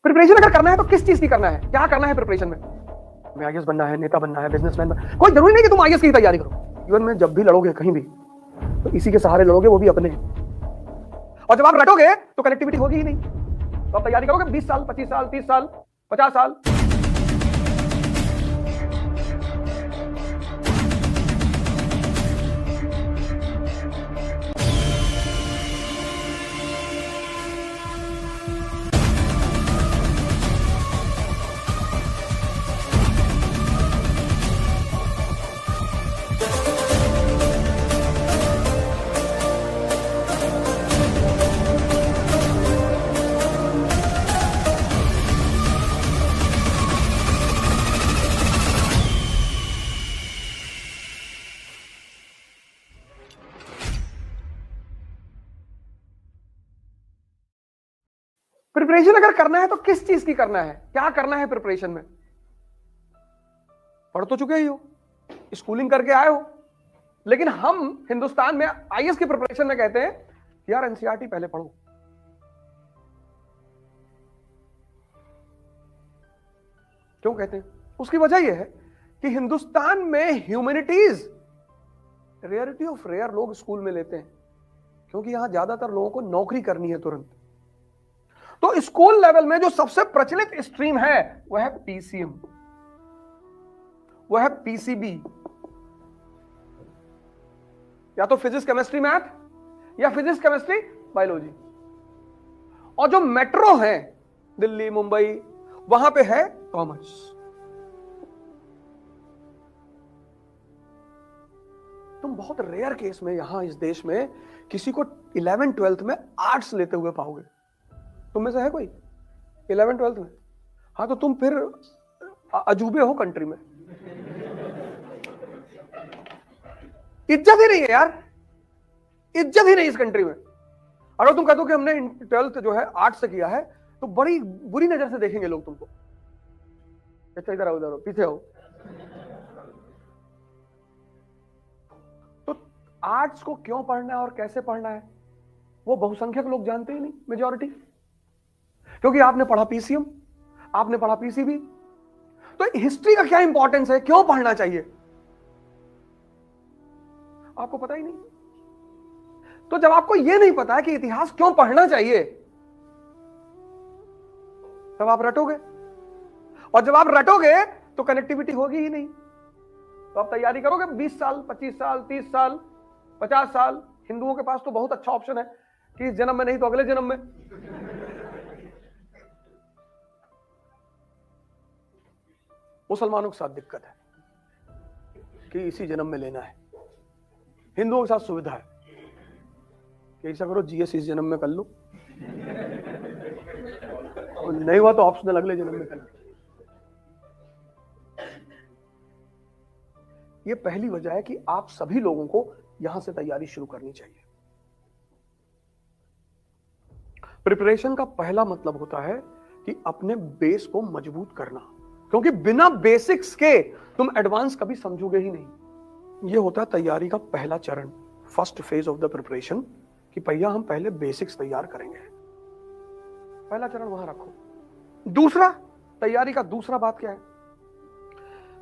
Preparation अगर करना है तो किस चीज की करना है, क्या करना है प्रिपरेशन में? हमें आईएएस बनना है, नेता बनना है, बिजनेसमैन बनना। कोई जरूरी नहीं कि तुम आईएएस की तैयारी करो। जीवन में जब भी लड़ोगे कहीं भी तो इसी के सहारे लड़ोगे, वो भी अपने। और जब आप रटोगे तो कनेक्टिविटी होगी ही नहीं। तो आप तैयारी करोगे 20 साल, 25 साल, 30 साल, 50 साल। प्रिपरेशन अगर करना है तो किस चीज की करना है, क्या करना है प्रिपरेशन में? पढ़ तो चुके ही हो, स्कूलिंग करके आए हो, लेकिन हम हिंदुस्तान में आईएएस की प्रिपरेशन में कहते हैं यार एनसीईआरटी पहले पढ़ो। क्यों कहते हैं? उसकी वजह यह है कि हिंदुस्तान में ह्यूमैनिटीज रेयरिटी ऑफ रेयर लोग स्कूल में लेते हैं, क्योंकि यहां ज्यादातर लोगों को नौकरी करनी है तुरंत। तो स्कूल लेवल में जो सबसे प्रचलित स्ट्रीम है वह है पीसीएम, वह है पीसीबी, या तो फिजिक्स केमिस्ट्री मैथ या फिजिक्स केमिस्ट्री बायोलॉजी। और जो मेट्रो है दिल्ली मुंबई, वहां पे है कॉमर्स। तुम बहुत रेयर केस में यहां इस देश में किसी को 11th 12th में आर्ट्स लेते हुए पाओगे। तुम में से है कोई 11th 12th में? हाँ, तो तुम फिर अजूबे हो कंट्री में। इज्जत ही नहीं है यार, इज्जत ही नहीं इस कंट्री में। अगर तुम कहते हो कि हमने 12th जो है आर्ट्स से किया है तो बड़ी बुरी नजर से देखेंगे लोग तुमको। अच्छा इधर आओ, इधर आओ, पीछे आओ। तो आर्ट्स को क्यों पढ़ना है और कैसे पढ़ना है वो बहुसंख्यक लोग जानते ही नहीं, मेजॉरिटी। क्योंकि आपने पढ़ा पीसीएम, आपने पढ़ा पीसीबी। तो हिस्ट्री का क्या इंपॉर्टेंस है, क्यों पढ़ना चाहिए, आपको पता ही नहीं। तो जब आपको यह नहीं पता है कि इतिहास क्यों पढ़ना चाहिए, तब आप रटोगे। और जब आप रटोगे तो कनेक्टिविटी होगी ही नहीं। तो आप तैयारी करोगे 20 साल, 25 साल, 30 साल, 50 साल। हिंदुओं के पास तो बहुत अच्छा ऑप्शन है कि इस जन्म में नहीं तो अगले जन्म में। मुसलमानों के साथ दिक्कत है कि इसी जन्म में लेना है। हिंदुओं के साथ सुविधा है कि ऐसा करो जीएस इस जन्म में कर लो, और नहीं हुआ तो ऑप्शनल अगले जन्म में कर लो। ये पहली वजह है कि आप सभी लोगों को यहां से तैयारी शुरू करनी चाहिए। प्रिपरेशन का पहला मतलब होता है कि अपने बेस को मजबूत करना, क्योंकि बिना बेसिक्स के तुम एडवांस कभी समझोगे ही नहीं। यह होता है तैयारी का पहला चरण, first phase of the preparation, कि भैया हम पहले बेसिक्स तैयार करेंगे। पहला चरण वहां रखो। दूसरा, तैयारी का दूसरा बात क्या है?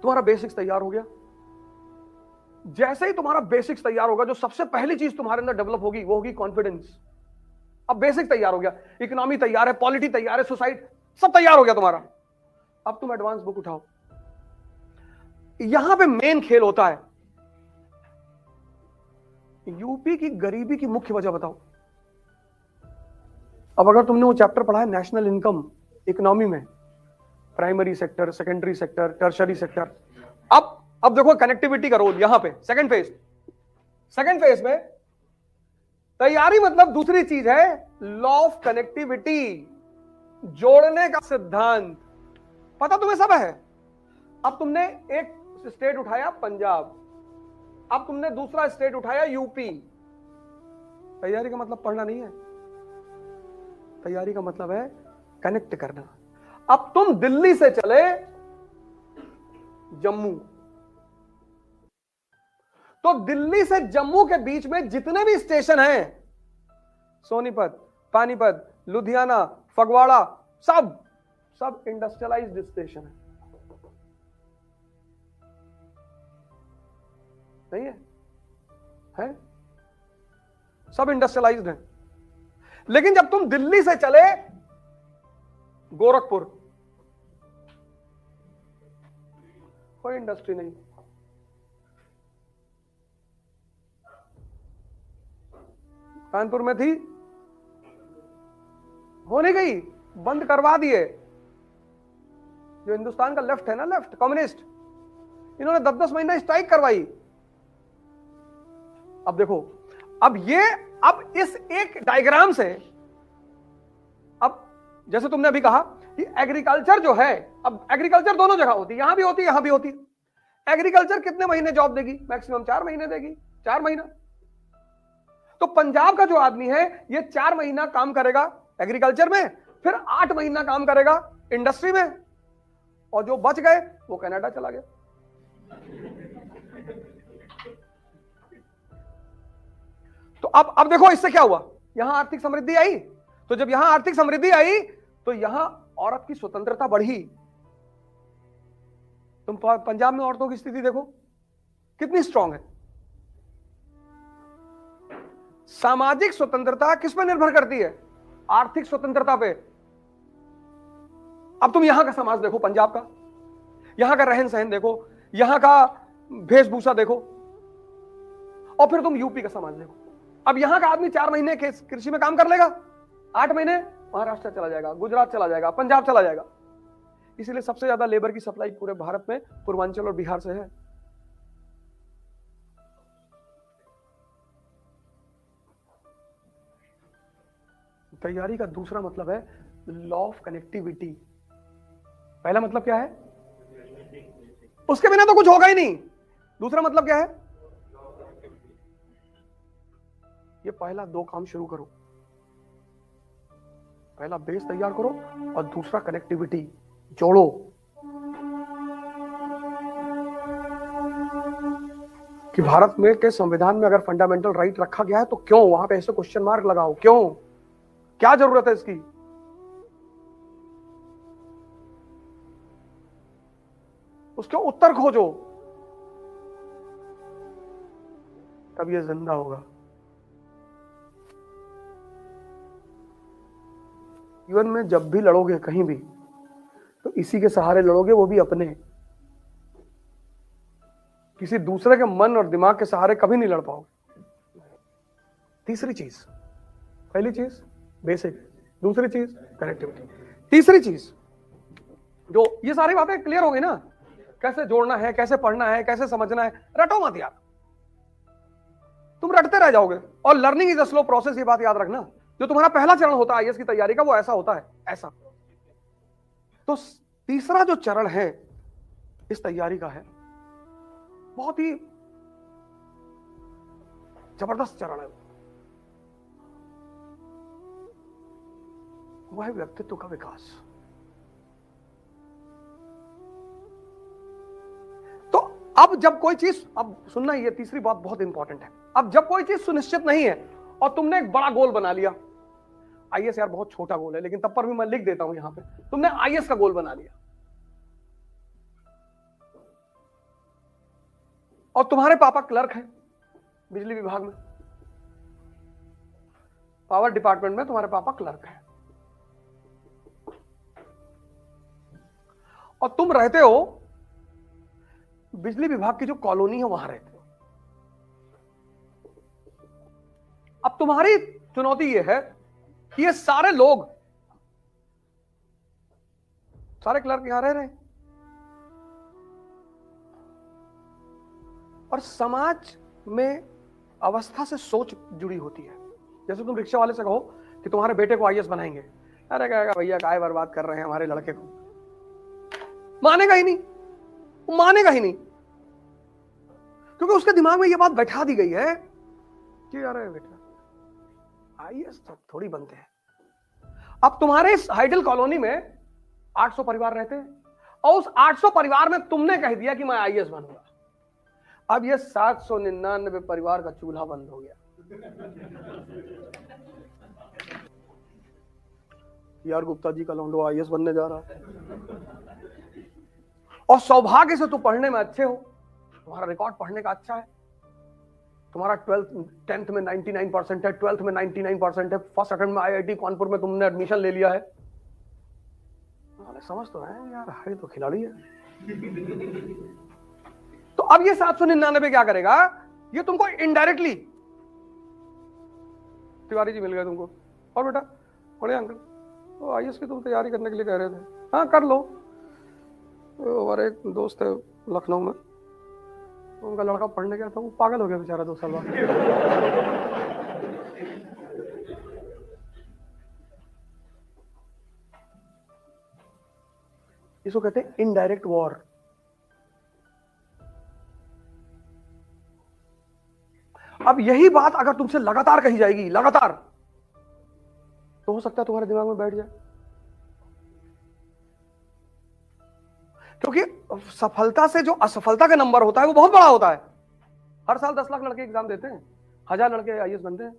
तुम्हारा बेसिक्स तैयार हो गया। जैसे ही तुम्हारा बेसिक्स तैयार होगा, जो सबसे पहली चीज तुम्हारे अंदर डेवलप होगी वो होगी कॉन्फिडेंस। अब बेसिक तैयार हो गया, इकोनॉमी तैयार है, पॉलिटी तैयार है, सोसाइटी सब तैयार हो गया तुम्हारा। अब तुम एडवांस बुक उठाओ। यहां पे मेन खेल होता है। यूपी की गरीबी की मुख्य वजह बताओ। अब अगर तुमने वो चैप्टर पढ़ा है नेशनल इनकम इकोनॉमी में, primary sector, secondary sector, tertiary sector, अब देखो कनेक्टिविटी का रोल यहां पे। सेकंड फेज में तैयारी मतलब दूसरी चीज है लॉ ऑफ कनेक्टिविटी, जोड़ने का सिद्धांत। पता तुम्हें सब है। अब तुमने एक स्टेट उठाया पंजाब, अब तुमने दूसरा स्टेट उठाया यूपी। तैयारी का मतलब पढ़ना नहीं है, तैयारी का मतलब है कनेक्ट करना। अब तुम दिल्ली से चले जम्मू, तो दिल्ली से जम्मू के बीच में जितने भी स्टेशन हैं, सोनीपत, पानीपत, लुधियाना, फगवाड़ा, सब सब इंडस्ट्रियलाइज्ड स्टेशन है, नहीं है? है? सब इंडस्ट्रियलाइज्ड है। लेकिन जब तुम दिल्ली से चले गोरखपुर, कोई इंडस्ट्री नहीं। कानपुर में थी, हो नहीं गई, बंद करवा दिए। जो हिंदुस्तान का लेफ्ट है ना, लेफ्ट कम्युनिस्ट, इन्होंने 10-10 महीना स्ट्राइक करवाई। अब देखो, अब इस एक डायग्राम से, अब जैसे तुमने अभी कहा कि एग्रीकल्चर जो है, अब एग्रीकल्चर दोनों जगह होती है, यहां भी होती है, यहां भी होती है। एग्रीकल्चर कितने महीने जॉब देगी? मैक्सिमम 4 महीने देगी, 4 महीना। तो पंजाब का जो आदमी है, ये 4 महीना काम करेगा एग्रीकल्चर में, फिर 8 महीना काम करेगा इंडस्ट्री में, और जो बच गए वो कनाडा चला गया। तो अब देखो इससे क्या हुआ, यहां आर्थिक समृद्धि आई। तो जब यहां आर्थिक समृद्धि आई तो यहां औरत की स्वतंत्रता बढ़ी। तुम पंजाब में औरतों की स्थिति देखो कितनी स्ट्रांग है। सामाजिक स्वतंत्रता किस पर निर्भर करती है? आर्थिक स्वतंत्रता पे। अब तुम यहां का समाज देखो, पंजाब का, यहां का रहन सहन देखो, यहां का वेशभूषा देखो, और फिर तुम यूपी का समाज देखो। अब यहां का आदमी 4 महीने के कृषि में काम कर लेगा, 8 महीने महाराष्ट्र चला जाएगा, गुजरात चला जाएगा, पंजाब चला जाएगा। इसीलिए सबसे ज्यादा लेबर की सप्लाई पूरे भारत में पूर्वांचल और बिहार से है। तैयारी का दूसरा मतलब है लॉ ऑफ कनेक्टिविटी। पहला मतलब क्या है? उसके बिना तो कुछ होगा ही नहीं। दूसरा मतलब क्या है? ये पहला 2 काम शुरू करो। पहला बेस तैयार करो और दूसरा कनेक्टिविटी जोड़ो। कि भारत में के संविधान में अगर फंडामेंटल राइट रखा गया है तो क्यों वहां पे ऐसे क्वेश्चन मार्क लगाओ? क्यों? क्या जरूरत है इसकी? उसके उत्तर खोजो, तब ये जिंदा होगा। जीवन में जब भी लड़ोगे कहीं भी, तो इसी के सहारे लड़ोगे, वो भी अपने। किसी दूसरे के मन और दिमाग के सहारे कभी नहीं लड़ पाओगे। तीसरी चीज, पहली चीज बेसिक, दूसरी चीज कनेक्टिविटी, तीसरी चीज, जो ये सारी बातें क्लियर हो गई ना, कैसे जोड़ना है, कैसे पढ़ना है, कैसे समझना है। रटो मत यार, तुम रटते रह जाओगे। और learning is a slow process, ये बात याद रखना। जो तुम्हारा पहला चरण होता है आईएएस की तैयारी का, वो ऐसा होता है, ऐसा। तो तीसरा जो चरण है इस तैयारी का है, बहुत ही जबरदस्त चरण है। वो है व्यक्तित्व का विकास। तो अब जब कोई चीज, अब सुनना, ये तीसरी बात बहुत इंपॉर्टेंट है। अब जब कोई चीज सुनिश्चित नहीं है और तुमने एक बड़ा गोल बना लिया, आईएएस यार बहुत छोटा गोल है, लेकिन तब पर भी मैं लिख देता हूं यहां पे, तुमने आईएएस का गोल बना लिया और तुम्हारे पापा क्लर्क हैं बिजली विभाग में, पावर डिपार्टमेंट में तुम्हारे पापा क्लर्क हैं, और तुम रहते हो बिजली विभाग की जो कॉलोनी है वहां रहते हो। अब तुम्हारी चुनौती यह है कि ये सारे लोग, सारे क्लर्क यहां रह रहे हैं, और समाज में अवस्था से सोच जुड़ी होती है। जैसे तुम रिक्शा वाले से कहो कि तुम्हारे बेटे को आईएएस बनाएंगे, अरे कहेगा भैया काय बर्बाद कर रहे हैं हमारे लड़के को, मानेगा ही नहीं, वो मानेगा ही नहीं, क्योंकि उसके दिमाग में ये बात बैठा दी गई है कि अरे बेटा आईएएस तो थोड़ी बनते हैं। अब तुम्हारे इस हाइडल कॉलोनी में 800 परिवार रहते हैं, और उस 800 परिवार में तुमने कह दिया कि मैं आईएएस बनूंगा। अब ये 799 परिवार का चूल्हा बंद हो गया। यार गुप्ता जी का लौंडो आईएएस बनने जा रहा है, और सौभाग्य से तुम पढ़ने में अच्छे हो, तुम्हारा रिकॉर्ड पढ़ने का अच्छा है, तुम्हारा 10th में 99% है, 12th में 99% है, फर्स्ट अटेम्प्ट में आईआईटी कानपुर में तुमने एडमिशन ले लिया है। समझ तो है यार, है तो खिलाड़ी है। तो अब ये 799 क्या करेगा, ये तुमको इनडायरेक्टली, तिवारी जी मिल गए तुमको, और बेटा बड़े अंकल तो आईएएस की तुम तैयारी करने के लिए कह रहे थे, हाँ कर लो। हमारे एक दोस्त है लखनऊ में, उनका लड़का पढ़ने गया था, वो पागल हो गया बेचारा 2 साल बाद। इसको कहते हैं इनडायरेक्ट वॉर। अब यही बात अगर तुमसे लगातार कही जाएगी, लगातार, तो हो सकता है तुम्हारे दिमाग में बैठ जाए, क्योंकि सफलता से जो असफलता का नंबर होता है वो बहुत बड़ा होता है। हर साल 10 लाख लड़के एग्जाम देते हैं, 1000 लड़के आईएएस बनते हैं।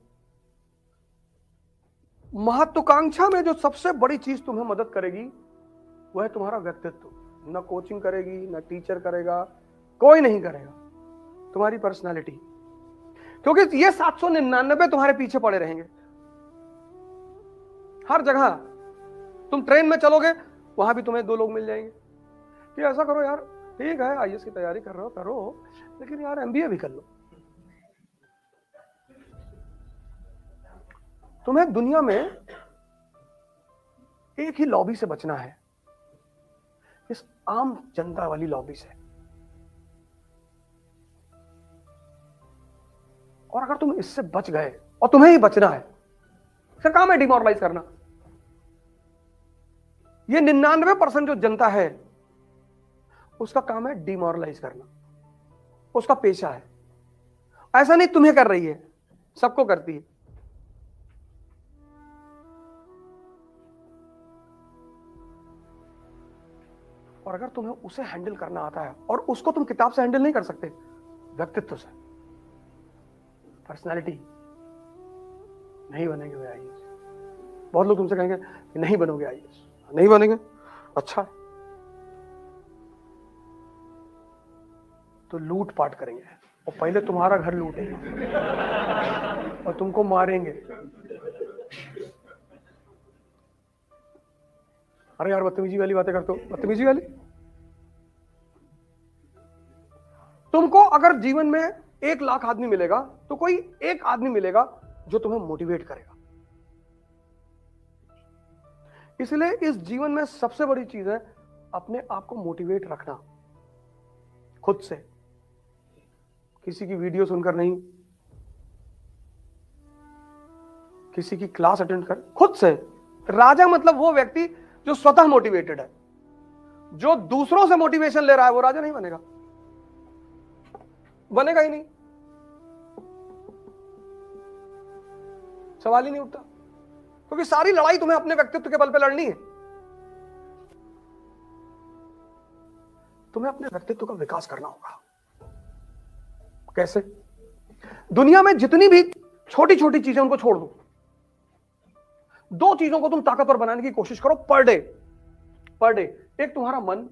महत्वाकांक्षा में जो सबसे बड़ी चीज तुम्हें मदद करेगी वह है तुम्हारा व्यक्तित्व। न कोचिंग करेगी, न टीचर करेगा, कोई नहीं करेगा, तुम्हारी पर्सनालिटी। क्योंकि ये 799 तुम्हारे पीछे पड़े रहेंगे हर जगह। तुम ट्रेन में चलोगे, वहां भी तुम्हें 2 लोग मिल जाएंगे कि ऐसा करो यार, ठीक है आईएएस की तैयारी कर रहे हो करो, लेकिन यार एमबीए भी कर लो। तुम्हें दुनिया में एक ही लॉबी से बचना है, इस आम जनता वाली लॉबी से। और अगर तुम इससे बच गए, और तुम्हें ही बचना है, इसका काम है डिमोरलाइज करना। ये 99% जो जनता है उसका काम है डिमोरलाइज करना, उसका पेशा है। ऐसा नहीं तुम्हें कर रही है, सबको करती है। और अगर तुम्हें उसे हैंडल करना आता है, और उसको तुम किताब से हैंडल नहीं कर सकते, व्यक्तित्व से, पर्सनालिटी, नहीं बनेंगे वे आईएएस। बहुत लोग तुमसे कहेंगे कि नहीं बनोगे आईएएस, नहीं बनेंगे, अच्छा है तो लूट पाट करेंगे, और पहले तुम्हारा घर लूटेंगे और तुमको मारेंगे। अरे यार बदतमीजी वाली बातें करते हो, बदतमीजी वाली। तुमको अगर जीवन में 1 लाख आदमी मिलेगा तो कोई एक आदमी मिलेगा जो तुम्हें मोटिवेट करेगा। इसलिए इस जीवन में सबसे बड़ी चीज है अपने आप को मोटिवेट रखना, खुद से, किसी की वीडियो सुनकर नहीं, किसी की क्लास अटेंड कर, खुद से। राजा मतलब वो व्यक्ति जो स्वतः मोटिवेटेड है। जो दूसरों से मोटिवेशन ले रहा है वो राजा नहीं बनेगा, बनेगा ही नहीं, सवाल ही नहीं उठता। क्योंकि सारी लड़ाई तुम्हें अपने व्यक्तित्व के बल पे लड़नी है। तुम्हें अपने व्यक्तित्व का विकास करना होगा। कैसे? दुनिया में जितनी भी छोटी छोटी चीजें उनको छोड़ दो, 2 चीजों को तुम ताकतवर बनाने की कोशिश करो पर डे। एक तुम्हारा मन,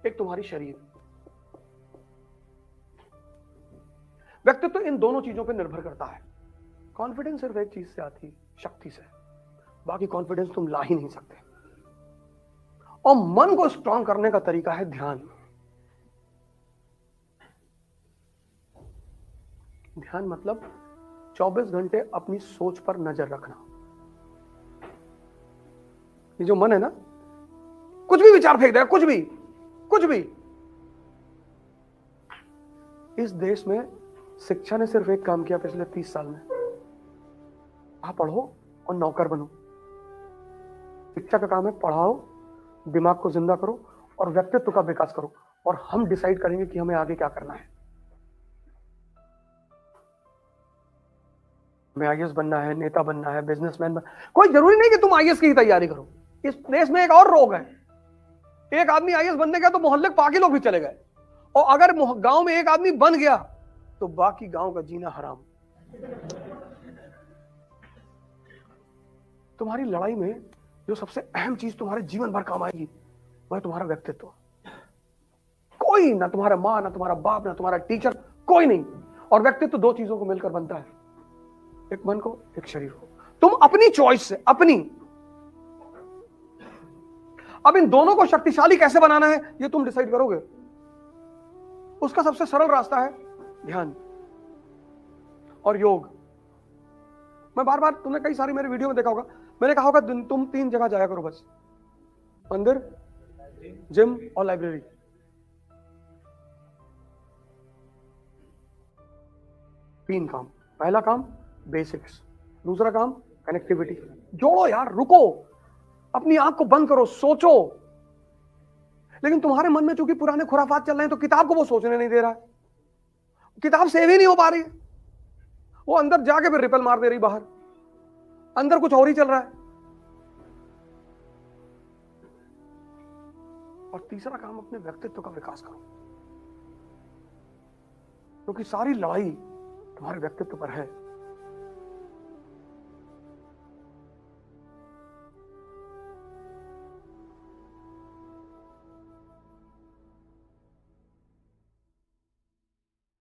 एक तुम्हारी शरीर। व्यक्तित्व इन दोनों चीजों पर निर्भर करता है। कॉन्फिडेंस सिर्फ एक चीज से आती, शक्ति से। बाकी कॉन्फिडेंस तुम ला ही नहीं सकते। और मन को स्ट्रांग करने का तरीका है ध्यान। ध्यान मतलब 24 घंटे अपनी सोच पर नजर रखना। ये जो मन है ना, कुछ भी विचार फेंक देगा, कुछ भी। इस देश में शिक्षा ने सिर्फ एक काम किया पिछले 30 साल में, आप पढ़ो और नौकर बनो। शिक्षा का काम है पढ़ाओ, दिमाग को जिंदा करो और व्यक्तित्व का विकास करो, और हम डिसाइड करेंगे कि हमें आगे क्या करना है। हमें आईएएस बनना है, नेता बनना है, बिजनेसमैन बनना, कोई जरूरी नहीं कि तुम आईएएस की ही तैयारी करो। इस देश में एक और रोग है, एक आदमी आईएएस बनने गया तो मोहल्ले के बाकी लोग भी चले गए, और अगर गांव में एक आदमी बन गया तो बाकी गांव का जीना हराम। तुम्हारी लड़ाई में जो सबसे अहम चीज तुम्हारे जीवन भर काम आएगी वह तुम्हारा व्यक्तित्व। कोई ना तुम्हारा माँ, ना तुम्हारा बाप, ना तुम्हारा टीचर, कोई नहीं। और व्यक्तित्व दो चीजों को मिलकर बनता है, एक मन को, एक शरीर को। तुम अपनी चॉइस से, अपनी, अब इन दोनों को शक्तिशाली कैसे बनाना है ये तुम डिसाइड करोगे। उसका सबसे सरल रास्ता है ध्यान और योग। मैं बार बार, तुमने कई सारी मेरे वीडियो में देखा होगा, मैंने कहा होगा तुम 3 जगह जाया करो बस, मंदिर, जिम और लाइब्रेरी। तीन काम। पहला काम बेसिक्स, दूसरा काम कनेक्टिविटी। जोड़ो यार, रुको, अपनी आंख को बंद करो, सोचो। लेकिन तुम्हारे मन में चूंकि पुराने खुराफात चल रहे हैं तो किताब को वो सोचने नहीं दे रहा है, किताब सेव ही नहीं हो पा रही है, वो अंदर जाके फिर रिपल मार दे रही बाहर, अंदर कुछ और ही चल रहा है। और तीसरा काम, अपने व्यक्तित्व का विकास करो, क्योंकि सारी लड़ाई तुम्हारे व्यक्तित्व पर है।